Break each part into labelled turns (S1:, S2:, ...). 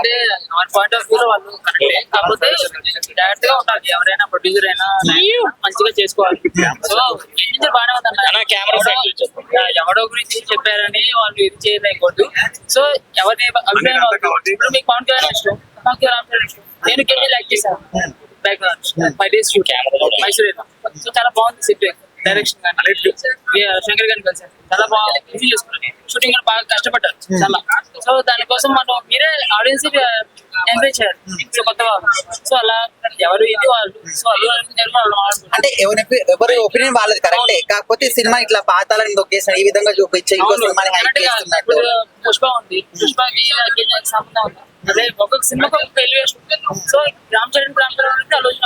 S1: అంటే మన point of వ్యూలో వాళ్ళు కరెక్టే, కాకపోతే డైరెక్ట్ గా ఉండాలి. ఎవరైనా ప్రొడ్యూసర్ అయినా మంచిగా చేసుకోవాలి. సో ఎంజాయ్ బాగానే ఉందన్న. ఎవడో గురించి చెప్పారని వాళ్ళు ఇది చేయలేకూడదు. సో ఎవరి అభిప్రాయం ఇప్పుడు మీకు పవన్ కళ్యాణ్ ఇష్టం, నాకు రామ్ చరణ్ ఇష్టం. నేను కెళ్ళి లైక్ చేశాను బ్యాక్ డేస్ మైసూర్. సో చాలా బాగుంది సెట్, డైరెక్షన్ కానీ శంకర్ గారిని కలిసాను, చాలా బాగా ఈజీ చేసుకున్నాను. షూటింగ్ కూడా బాగా కష్టపడ్డారు చాలా. సో దానికోసం మనం మీరే ఆడియన్స్ ఎంకరేజ్ చేయాలి. సో కొత్త వాళ్ళు, సో అలా ఎవరు ఇది వాళ్ళు, సో
S2: అంటే ఎవరి ఒపీనియన్ వాళ్ళది కరెక్టే, కాకపోతే సినిమా ఇట్లా పాతాలని దొక్కేసిన ఈ విధంగా చూపించే ఇంకో సినిమాని హైప్ చేస్తున్నట్టు.
S1: పుష్ప ఉంది, పుష్పకి సంబంధం ఉంది. అదే ఒక్కొక్క సినిమాకి ఒక్కొక్క ఎలివేషన్. సో రామ్ చరణ్ ఆలోచన.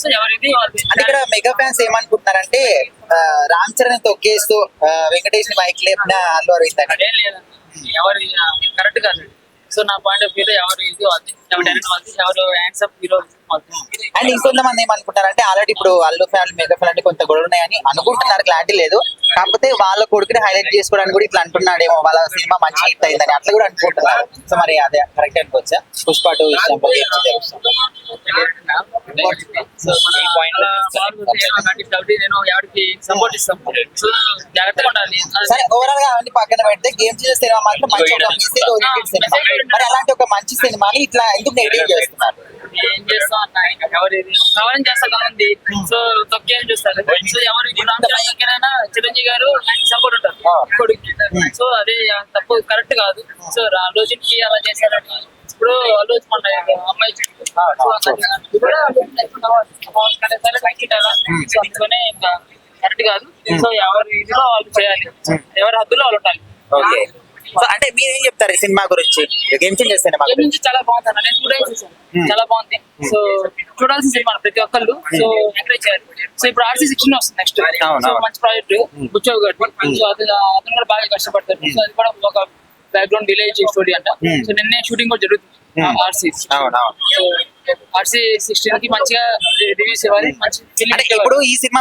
S1: సో ఎవరిది
S2: అంటే ఇక్కడ మెగా ఫ్యాన్స్ ఏమనుకుంటున్నారంటే రామ్ చరణ్ తొక్కేస్తూ వెంకటేష్ ని బైక్ లేపిన అల్లు అరవింద్ అని.
S1: అదేం లేదండి, ఎవరి కరెక్ట్ కాదు. సో నా పాయింట్ ఆఫ్ వ్యూలో ఎవరు ఇది ఎవరు హ్యాండ్సప్ హీరో.
S2: అండ్ ఇంకొంతమంది ఏమనుకుంటారంటే ఆల్రెడీ ఇప్పుడు అల్లు ఫ్యామిలీ మెగా ఫ్యామిలీ కొంత గొడవ ఉన్నాయని అనుకుంటున్నారు, క్లారిటీ లేదు. కాకపోతే వాళ్ళ కొడుకుని హైలైట్ చేసుకోవడానికి కూడా ఇట్లా అంటున్నాడేమో, వాళ్ళ సినిమా మంచి హిట్ అయిందని అట్లా కూడా అనుకుంటున్నారు. సో మరి అదే కరెక్ట్ అనుకోవచ్చా? పుష్ప 2
S1: నేను ఎవరికి సపోర్ట్ ఇస్తాను. సో జాగ్రత్తగా ఉండాలి.
S2: సరే, ఓవరాల్ గా అవన్నీ పక్కన పెడితే గేమ్ చేసే సినిమా మాత్రం మంచి ఒక మెసేజ్ ఓరియంటెడ్ సినిమా. మరి అలాంటి ఒక మంచి సినిమాని ఇట్లా ఎందుకు నెగిటివ్ చేస్తున్నారు?
S1: ఏం చేస్తాం అన్న, ఎవరేది కావాలని చేస్తారు కదండి. సో తొక్కేం చూస్తారు. సో ఎవరు రామ్ చిరంజీవి గారు సపోర్ట్ ఉంటారు కొడుకు. సో అదే తప్పు, కరెక్ట్ కాదు. సో ఆలోచనకి అలా చేశారని ఇప్పుడు ఆలోచన మన అమ్మాయి అందుకనే ఇంకా కరెక్ట్ కాదు. సో ఎవరి ఇదిలో వాళ్ళు చేయాలి, ఎవరి హద్దులో వాళ్ళు ఉండాలి.
S2: ఓకే, అంటే మీరేం చెప్తారు ఈ సినిమా గురించి? గేమ్ చేంజ్ చేస్తే
S1: నుంచి చాలా బాగుంది అన్న, నేను 2 times చూసాను, చాలా బాగుంది. సో చూడాల్సిన సినిమా ప్రతి ఒక్కళ్ళు. సో ఎంకరేజ్ చేయాలి. సో ఇప్పుడు RC16 వస్తుంది నెక్స్ట్. సో మంచి ప్రాజెక్ట్ బుచ్చవ్ గారు. సో అతను కూడా బాగా కష్టపడతారు. సో అది కూడా ఒక బ్యాక్గ్రౌండ్ విలేజ్ స్టోరీ అంట. సో నిన్నే షూటింగ్ కూడా జరుగుతుంది RC16 కి. మంచిగా రివ్యూస్ ఇవ్వాలి, మంచి.
S2: ఇప్పుడు ఈ సినిమా